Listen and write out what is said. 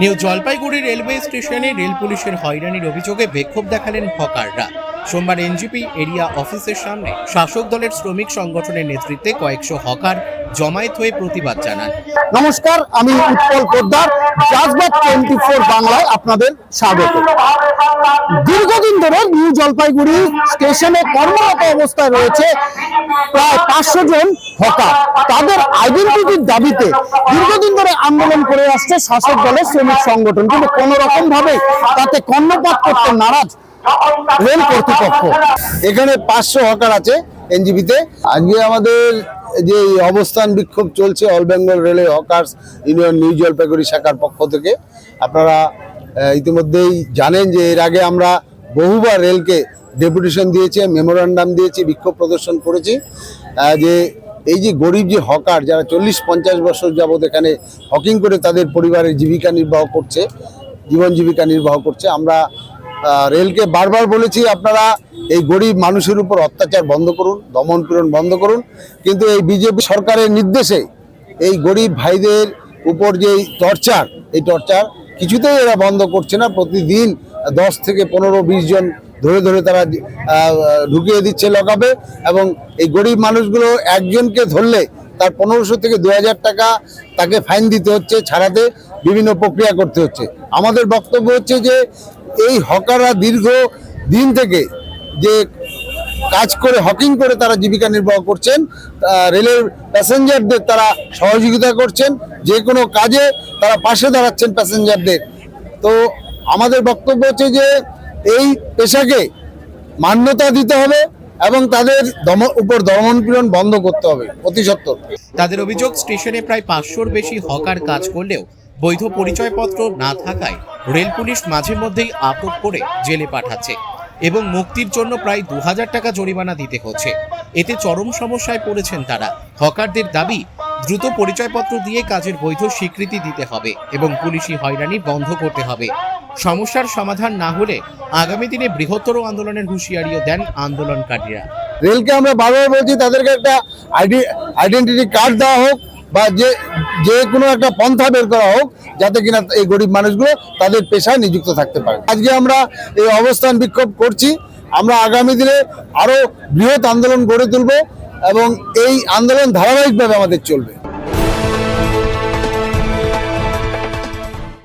New Jalpaiguri railway স্টেশনে rail পুলিশের হয়রানির অভিযোগে বিক্ষোভ দেখালেন হকাররা। সোমবার এনজিপি এরিয়া অফিসের সামনে শাসক দলের শ্রমিক সংগঠনের নেতৃত্বে কয়েকশো হকার জমায়েত হয়ে প্রতিবাদ জানান। নমস্কার, আমি উৎপল পোদ্দার, জাজবাত 24 বাংলায় আপনাদের স্বাগত। দীর্ঘদিন ধরে নিউ জলপাইগুড়ি স্টেশনে কর্মরত অবস্থায় রয়েছে প্রায় 500 জন হকার। তাদের আইডেন্টিটির দাবিতে দীর্ঘদিন ধরে আন্দোলন করে আসছে শাসক দলের শ্রমিক সংগঠন, কিন্তু কোন রকম ভাবে তাতে কর্ণপাত করতে নারাজ রেল কর্তৃপক্ষ। এখানে 500 হকার আছে এনজিপিতে। আজকে আমাদের যে অবস্থান বিক্ষোভ চলছে all Bengal railway hawkers union new Jalpaiguri শাখার পক্ষ থেকে, আপনারা ইতিমধ্যেই জানেন যে এর আগে আমরা বহুবার রেলকে ডেপুটেশন দিয়েছি, মেমোরান্ডাম দিয়েছি, বিক্ষোভ প্রদর্শন করেছি যে এই যে গরিব যে হকার যারা 40-50 বছর যাবত এখানে হকিং করে তাদের পরিবারের জীবিকা নির্বাহ করছে, জীবন জীবিকা নির্বাহ করছে, আমরা রেলকে বারবার বলেছি আপনারা এই গরিব মানুষের উপর অত্যাচার বন্ধ করুন, দমন পীড়ন বন্ধ করুন। কিন্তু এই বিজেপি সরকারের নির্দেশে এই গরিব ভাইদের উপর যে টর্চার, এই টর্চার কিছুতেই এরা বন্ধ করছে না। প্রতিদিন 10 থেকে 15-20 জন ধরে ধরে তারা ঢুকিয়ে দিচ্ছে লকআপে, এবং এই গরিব মানুষগুলো একজনকে ধরলে তার 1500 থেকে 2000 টাকা তাকে ফাইন দিতে হচ্ছে, ছাড়াতে বিভিন্ন প্রক্রিয়া করতে হচ্ছে। আমাদের বক্তব্য হচ্ছে যে এই হকাররা দীর্ঘ দিন থেকে যে কাজ করে হকিং করে তারা জীবিকা নির্বাহ করছেন, রেলের প্যাসেঞ্জারদের তারা সহযোগিতা করছেন, যে কোনো কাজে তারা পাশে দাঁড়াচ্ছেন প্যাসেঞ্জারদের। তো আমাদের বক্তব্য হচ্ছে যে এই পেশাকে মান্যতা দিতে হবে এবং তাদের উপর দমন পীড়ন বন্ধ করতে হবে অতি সত্বর। তাদের অভিযোগ, স্টেশনে প্রায় 500-র বেশি হকার কাজ করলেও বৈধ পরিচয়পত্র না থাকায় রেল পুলিশ মাঝে মধ্যেই আটক করে জেলে পাঠাচ্ছে এবং মুক্তির জন্য প্রায় 2000 টাকা জরিমানা দিতে হচ্ছে। এতে চরম সমস্যায় পড়েছেন তারা। হকারদের দাবি, দ্রুত পরিচয়পত্র দিয়ে কাজের বৈধ স্বীকৃতি দিতে হবে এবং পুলিশি হয়রানি বন্ধ করতে হবে। সমস্যার সমাধান না হলে আগামী দিনে বৃহত্তর আন্দোলনের হুঁশিয়ারিও দেন আন্দোলনকারীরা। রেলকে আমরা বারবার বলছি তাদেরকে একটা আইডেন্টিটি কার্ড দেওয়া হোক বা যে কোনো একটা পন্থা বের করা হোক, যাতে কিনা এই গরিব মানুষগুলো তাদের পেশায় নিযুক্ত থাকতে পারে। আজকে আমরা এই অবস্থান বিক্ষোভ করছি, আমরা আগামী দিনে আরো বৃহৎ আন্দোলন গড়ে তুলব এবং এই আন্দোলন ধারাবাহিকভাবে আমাদের চলবে।